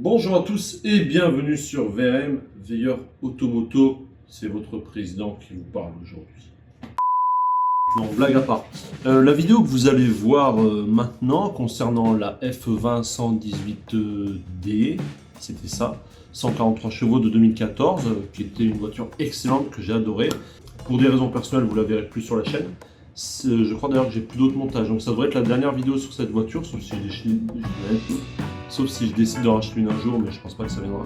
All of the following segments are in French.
Bonjour à tous et bienvenue sur VRM, Veilleur Automoto. C'est votre président qui vous parle aujourd'hui. Non, blague à part. La vidéo que vous allez voir maintenant concernant la F20 118D, c'était ça, 143 chevaux de 2014, qui était une voiture excellente que j'ai adorée. Pour des raisons personnelles, vous la verrez plus sur la chaîne. Je crois d'ailleurs que j'ai plus d'autres montages, donc ça devrait être la dernière vidéo sur cette voiture, sauf si je décide de racheter une un jour, mais je pense pas que ça viendra.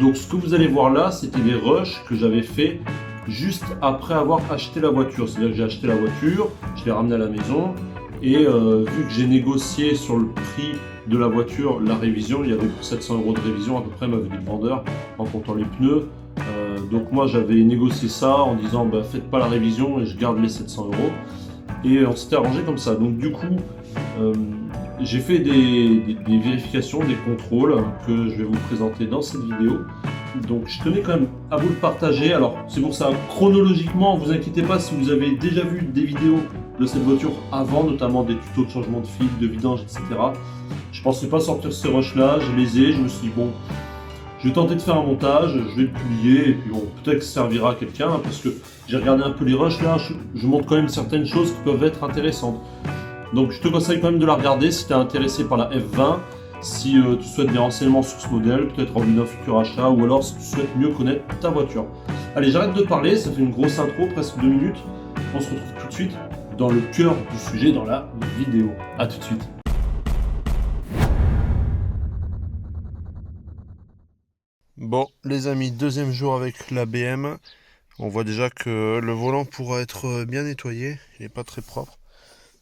Donc ce que vous allez voir là, c'était des rushs que j'avais fait juste après avoir acheté la voiture. C'est-à-dire que j'ai acheté la voiture, je l'ai ramenée à la maison, et vu que j'ai négocié sur le prix de la voiture la révision, il y avait 700 € de révision à peu près, m'avait dit le vendeur, en comptant les pneus. Donc moi j'avais négocié ça en disant bah, faites pas la révision et je garde les 700 €. Et on s'était arrangé comme ça. Donc du coup, j'ai fait des vérifications, des contrôles que je vais vous présenter dans cette vidéo. Donc je tenais quand même à vous le partager. Alors c'est pour ça, chronologiquement, vous inquiétez pas si vous avez déjà vu des vidéos de cette voiture avant, notamment des tutos de changement de fil, de vidange, etc. Je pensais pas sortir ces rushs là, je les ai, je me suis dit bon, je vais tenter de faire un montage, je vais le publier, et puis bon, peut-être que ça servira à quelqu'un, hein, parce que j'ai regardé un peu les rushs là, je montre quand même certaines choses qui peuvent être intéressantes. Donc je te conseille quand même de la regarder si tu es intéressé par la F20, si tu souhaites des renseignements sur ce modèle, peut-être en vue d'un futur achat, ou alors si tu souhaites mieux connaître ta voiture. Allez, j'arrête de parler, ça fait une grosse intro, presque 2 minutes. On se retrouve tout de suite dans le cœur du sujet, dans la vidéo. A tout de suite. Bon, les amis, deuxième jour avec la BM. On voit déjà que le volant pourra être bien nettoyé. Il n'est pas très propre.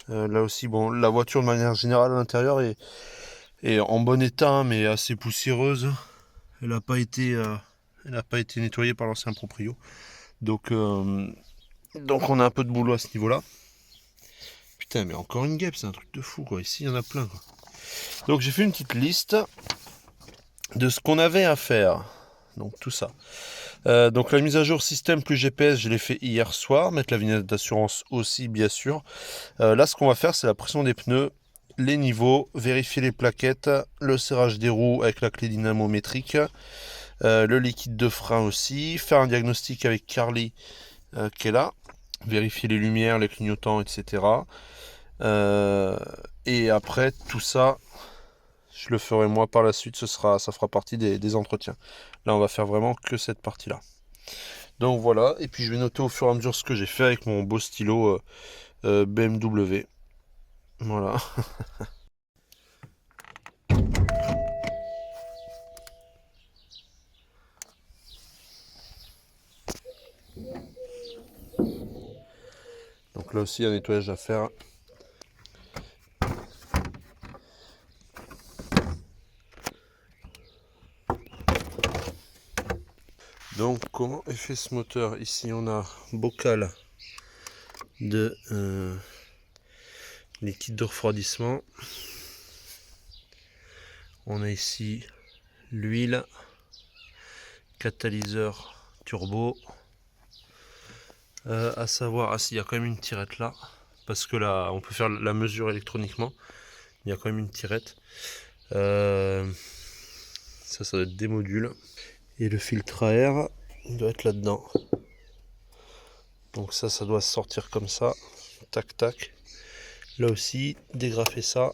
Là aussi, bon, la voiture de manière générale à l'intérieur est en bon état, hein, mais assez poussiéreuse. Elle n'a pas été nettoyée par l'ancien proprio. Donc, on a un peu de boulot à ce niveau-là. Putain, mais encore une guêpe, c'est un truc de fou, quoi. Ici, il y en a plein, quoi. Donc, j'ai fait une petite liste de ce qu'on avait à faire. Donc, tout ça. Donc la mise à jour système plus GPS, je l'ai fait hier soir. Mettre la vignette d'assurance aussi, bien sûr. Là, ce qu'on va faire, c'est la pression des pneus, les niveaux, vérifier les plaquettes, le serrage des roues avec la clé dynamométrique, le liquide de frein aussi, faire un diagnostic avec Carly qui est là, vérifier les lumières, les clignotants, etc. Et après, tout ça, je le ferai moi par la suite, ça fera partie des entretiens. Là, on va faire vraiment que cette partie-là. Donc voilà, et puis je vais noter au fur et à mesure ce que j'ai fait avec mon beau stylo BMW. Voilà. Donc là aussi, un nettoyage à faire. Donc comment est fait ce moteur? Ici on a bocal de liquide de refroidissement. On a ici l'huile, catalyseur turbo. À savoir, il y a quand même une tirette là, parce que là on peut faire la mesure électroniquement. Il y a quand même une tirette. Ça doit être des modules. Et le filtre à air doit être là-dedans. Donc ça doit sortir comme ça. Tac, tac. Là aussi, dégrafer ça.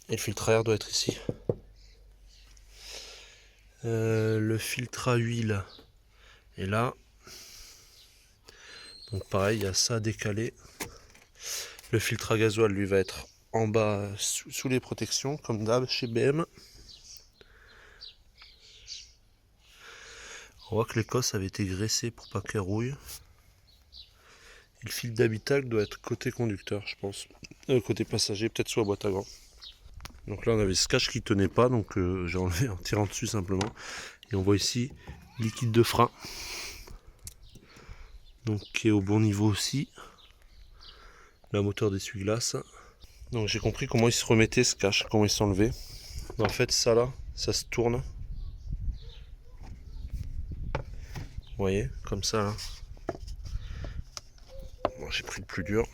Et le filtre à air doit être ici. Le filtre à huile est là. Donc pareil, il y a ça décalé. Le filtre à gasoil, lui, va être en bas sous les protections, comme d'hab chez BM. On voit que l'écosse avait été graissée pour pas qu'elle rouille. Et le fil d'habitacle doit être côté conducteur, je pense. Côté passager, peut-être sur la boîte à gants. Donc là, on avait ce cache qui tenait pas, donc j'ai enlevé en tirant dessus simplement. Et on voit ici liquide de frein, donc qui est au bon niveau aussi. La moteur d'essuie-glace. Donc j'ai compris comment il se remettait ce cache, comment il s'enlevait. En fait, ça là, ça se tourne. Vous voyez, comme ça là. Bon, j'ai pris le plus dur.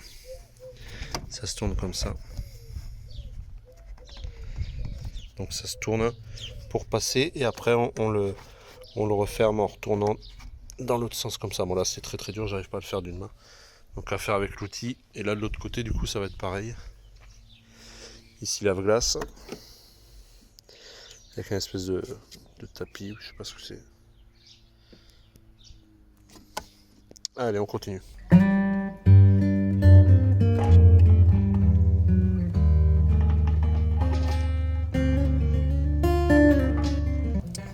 Ça se tourne comme ça. Donc ça se tourne pour passer et après on le referme en retournant dans l'autre sens comme ça. Bon là c'est très très dur, j'arrive pas à le faire d'une main. Donc à faire avec l'outil. Et là de l'autre côté du coup ça va être pareil. Ici lave-glace. Avec une espèce de tapis, je sais pas ce que c'est. Allez, on continue.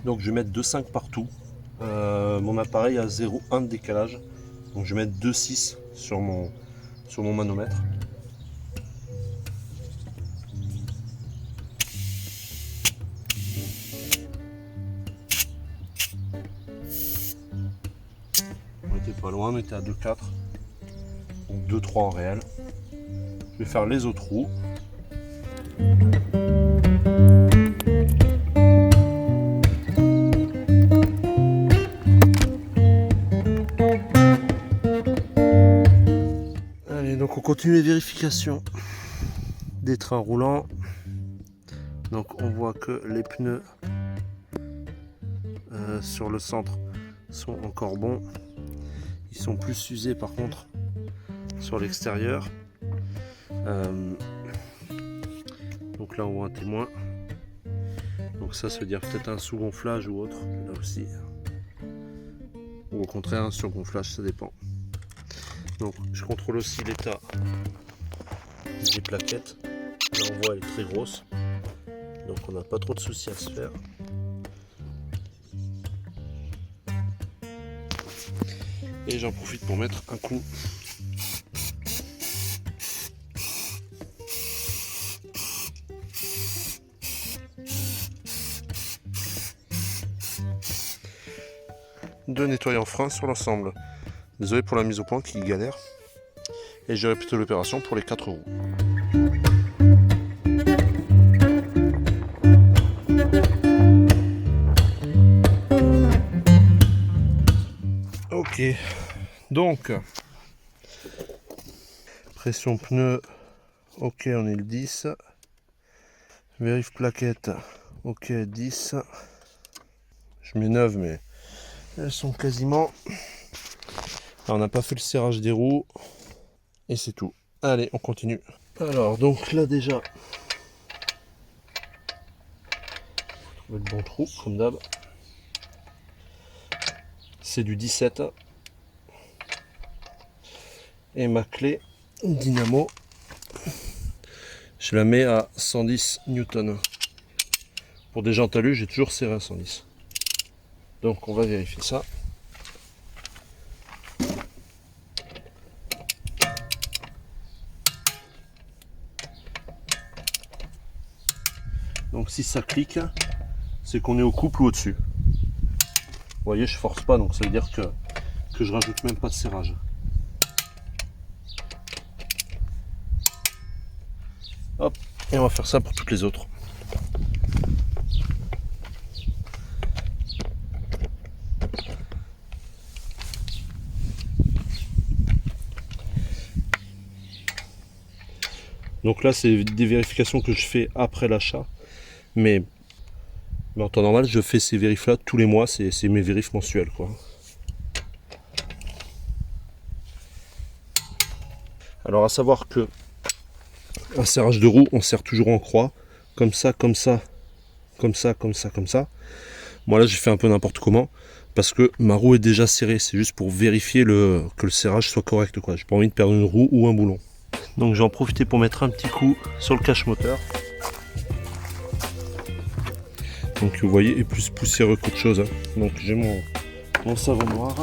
Donc je vais mettre 2,5 partout. Mon appareil a 0,1 de décalage. Donc je vais mettre 2,6 sur mon manomètre. On était pas loin, on était à 2,4. Donc 2,3 en réel. Je vais faire les autres roues. Donc on continue les vérifications des trains roulants. Donc on voit que les pneus sur le centre sont encore bons. Ils sont plus usés par contre sur l'extérieur. Donc là on voit un témoin. Donc ça veut dire peut-être un sous-gonflage ou autre, là aussi. Ou au contraire un surgonflage, ça dépend. Donc je contrôle aussi l'état des plaquettes. Là on voit elle est très grosse. Donc on n'a pas trop de soucis à se faire. Et j'en profite pour mettre un coup. De nettoyant frein sur l'ensemble. Désolé pour la mise au point qui galère. Et je répète l'opération pour les 4 roues. Ok. Donc, pression pneu, ok, on est le 10. Vérif plaquette, ok, 10. Je mets 9, mais elles sont quasiment... Alors, on n'a pas fait le serrage des roues. Et c'est tout. Allez, on continue. Alors, donc là déjà, trouver le bon trou, comme d'hab. C'est du 17. Et ma clé dynamo, je la mets à 110 Newton. Pour des jantes alu, j'ai toujours serré à 110. Donc on va vérifier ça. Donc si ça clique, c'est qu'on est au couple ou au-dessus. Vous voyez, je force pas, donc ça veut dire que je rajoute même pas de serrage. Hop, et on va faire ça pour toutes les autres. Donc là, c'est des vérifications que je fais après l'achat. Mais en temps normal, je fais ces vérifs là tous les mois, c'est mes vérifs mensuels, quoi. Alors à savoir que un serrage de roue, on serre toujours en croix, comme ça, comme ça, comme ça, comme ça, comme ça. Moi là j'ai fait un peu n'importe comment, parce que ma roue est déjà serrée, c'est juste pour vérifier que le serrage soit correct, quoi. J'ai pas envie de perdre une roue ou un boulon. Donc j'ai en profité pour mettre un petit coup sur le cache moteur. Donc vous voyez, est plus poussiéreux qu'autre chose, hein. Donc j'ai mon savon noir.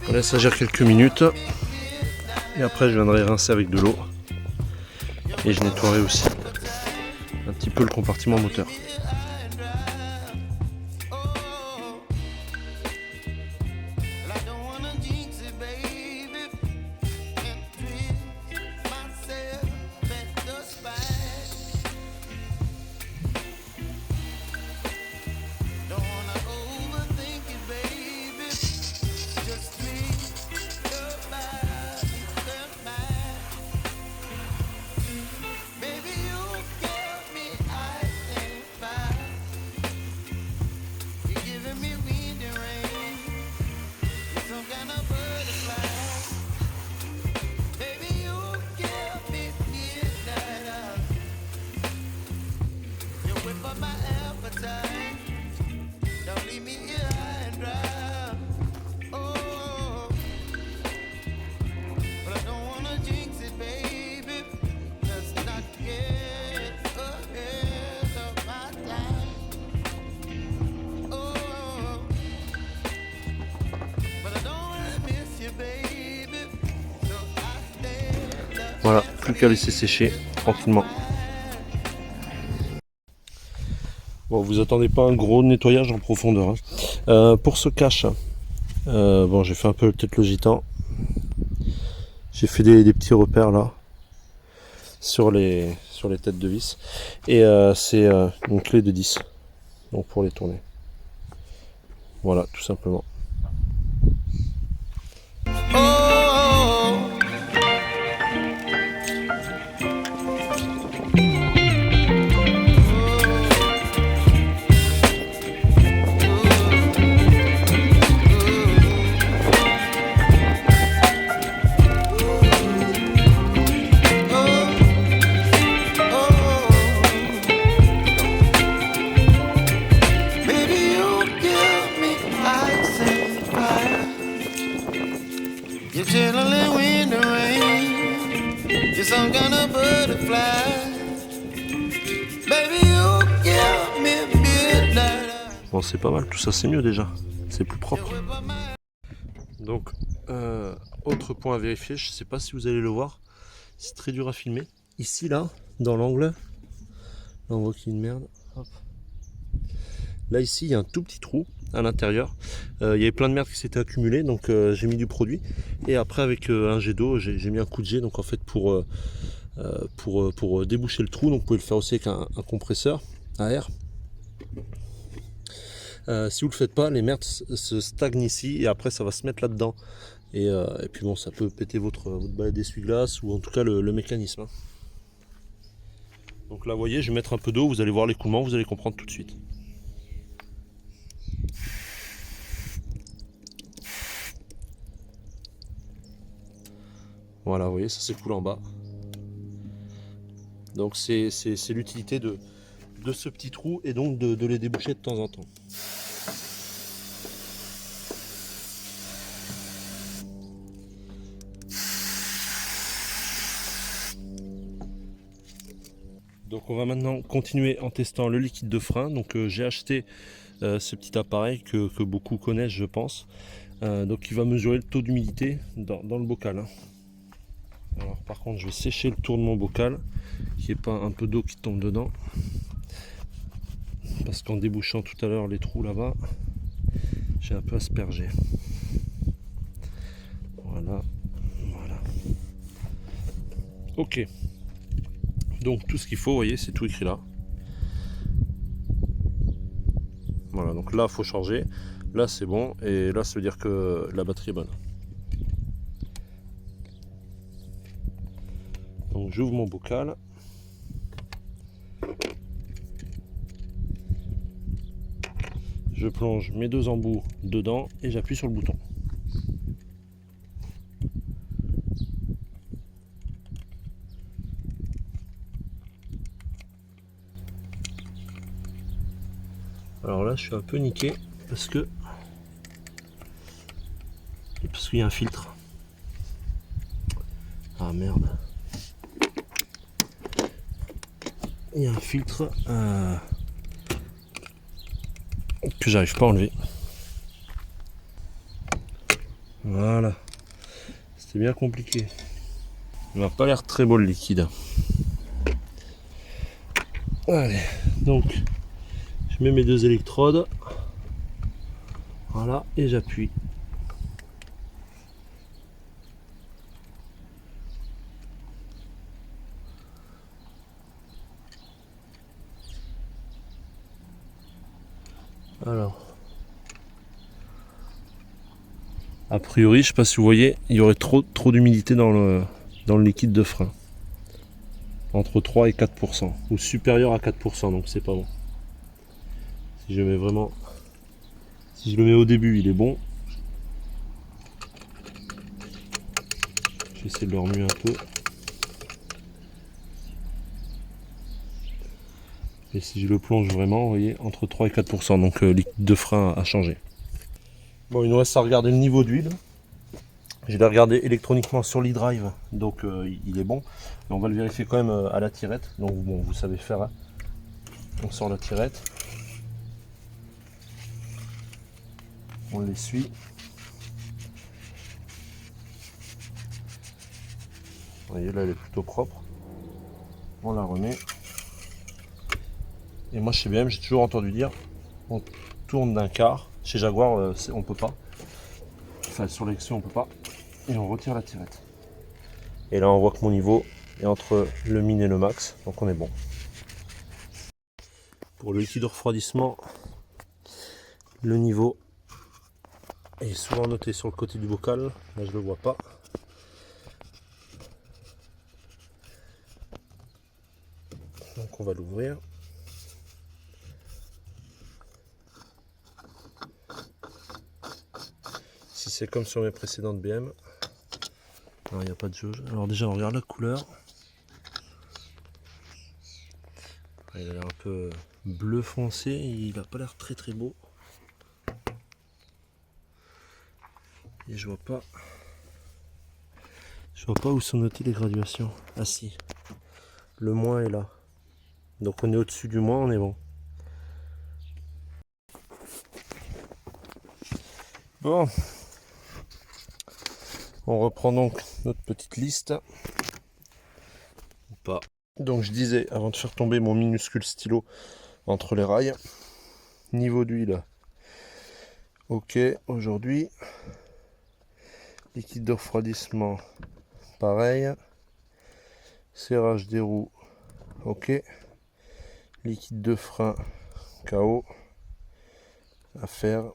On laisse agir quelques minutes et après je viendrai rincer avec de l'eau et je nettoierai aussi un petit peu le compartiment moteur. Voilà, plus qu'à laisser sécher tranquillement. Bon, vous attendez pas un gros nettoyage en profondeur. Pour ce cache, bon, j'ai fait un peu peut-être le gitan. J'ai fait des petits repères là sur les têtes de vis. Et c'est une clé de 10. Donc pour les tourner. Voilà, tout simplement. Bon, c'est pas mal, tout ça c'est mieux déjà, c'est plus propre. Donc, autre point à vérifier, je sais pas si vous allez le voir, c'est très dur à filmer. Ici, là, dans l'angle, là on voit qu'il y a une merde. Hop. Là, ici, il y a un tout petit trou à l'intérieur. Il y avait plein de merde qui s'était accumulée, donc j'ai mis du produit. Et après, avec un jet d'eau, j'ai mis un coup de jet, donc en fait, pour déboucher le trou, donc vous pouvez le faire aussi avec un compresseur à air. Si vous le faites pas, les merdes se stagnent ici et après ça va se mettre là-dedans. Et puis bon, ça peut péter votre balai d'essuie-glace ou en tout cas le mécanisme. Donc là, vous voyez, je vais mettre un peu d'eau, vous allez voir l'écoulement, vous allez comprendre tout de suite. Voilà, vous voyez, ça s'écoule en bas. Donc c'est l'utilité de ce petit trou et donc de les déboucher de temps en temps. Donc on va maintenant continuer en testant le liquide de frein. Donc j'ai acheté ce petit appareil que beaucoup connaissent, je pense. Donc il va mesurer le taux d'humidité dans le bocal. Hein. Alors par contre je vais sécher le tour de mon bocal, qu'il n'y ait pas un peu d'eau qui tombe dedans. Parce qu'en débouchant tout à l'heure les trous là-bas, j'ai un peu aspergé. Voilà. Ok. Donc tout ce qu'il faut, vous voyez, c'est tout écrit là. Voilà, donc là il faut changer. Là c'est bon. Et là ça veut dire que la batterie est bonne. Donc j'ouvre mon bocal. Je plonge mes deux embouts dedans et j'appuie sur le bouton. Alors là je suis un peu niqué parce qu'il y a un filtre. Ah merde. Il y a un filtre que j'arrive pas à enlever. Voilà. C'était bien compliqué. Il m'a pas l'air très beau le liquide. Allez, donc je mets mes deux électrodes. Voilà, et j'appuie. Alors, a priori, je sais pas si vous voyez, il y aurait trop d'humidité dans le liquide de frein. Entre 3 et 4%, ou supérieur à 4%, donc c'est pas bon. Si je mets vraiment, si je le mets au début, il est bon. J'essaie de le remuer un peu. Et si je le plonge vraiment, vous voyez, entre 3 et 4%, donc le liquide de frein a changé. Bon, il nous reste à regarder le niveau d'huile. Je l'ai regardé électroniquement sur l'e-drive, donc il est bon. Mais on va le vérifier quand même à la tirette. Donc bon, vous savez faire. Hein. On sort la tirette. On l'essuie. Vous voyez, là elle est plutôt propre. On la remet. Et moi chez BM, j'ai toujours entendu dire, on tourne d'un quart. Chez Jaguar, on peut pas. Enfin, sur l'excès, on peut pas. Et on retire la tirette. Et là, on voit que mon niveau est entre le min et le max. Donc on est bon. Pour le liquide de refroidissement, le niveau est souvent noté sur le côté du bocal. Là, je le vois pas. Donc on va l'ouvrir. Si c'est comme sur mes précédentes BM, il n'y a pas de jauge. Alors déjà on regarde la couleur. Il a l'air un peu bleu foncé, il n'a pas l'air très très beau. Et je vois pas où sont notées les graduations. Ah si, le moins est là. Donc on est au-dessus du moins, on est bon. Bon, on reprend donc notre petite liste. Ou pas. Donc je disais, avant de faire tomber mon minuscule stylo entre les rails, niveau d'huile, ok, aujourd'hui, liquide de refroidissement, pareil, serrage des roues, ok, liquide de frein, KO, à faire,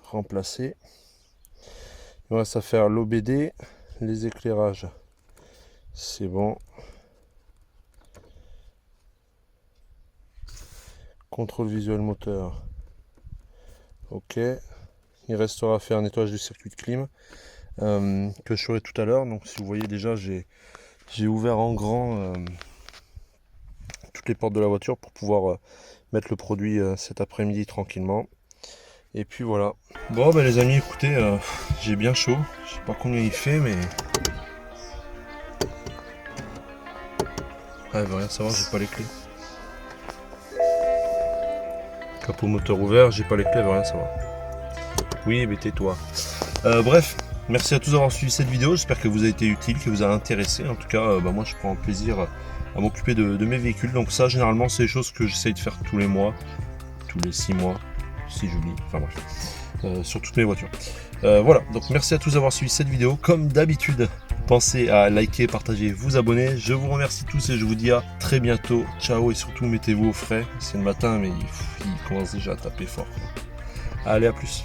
remplacer. Il reste à faire l'OBD, les éclairages, c'est bon. Contrôle visuel moteur, ok. Il restera à faire un nettoyage du circuit de clim que je ferai tout à l'heure. Donc si vous voyez déjà, j'ai ouvert en grand toutes les portes de la voiture pour pouvoir mettre le produit cet après-midi tranquillement. Et puis voilà. Bon ben les amis, écoutez, j'ai bien chaud. Je sais pas combien il fait, mais ah, elle veut rien savoir, j'ai pas les clés. Capot moteur ouvert, j'ai pas les clés, elle veut rien savoir. Oui, mais tais-toi. Bref, merci à tous d'avoir suivi cette vidéo. J'espère que vous a été utile, que vous a intéressé. En tout cas, moi je prends plaisir à m'occuper de mes véhicules. Donc ça, généralement, c'est des choses que j'essaye de faire tous les mois, tous les 6 mois, si j'oublie. Enfin bref, sur toutes mes voitures. Voilà, donc merci à tous d'avoir suivi cette vidéo. Comme d'habitude, pensez à liker, partager, vous abonner. Je vous remercie tous et je vous dis à très bientôt. Ciao et surtout mettez-vous au frais. C'est le matin, mais il commence déjà à taper fort. Allez, à plus.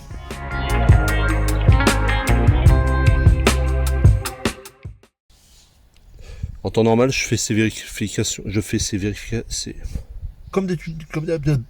En temps normal, je fais ces vérifications. Comme d'habitude.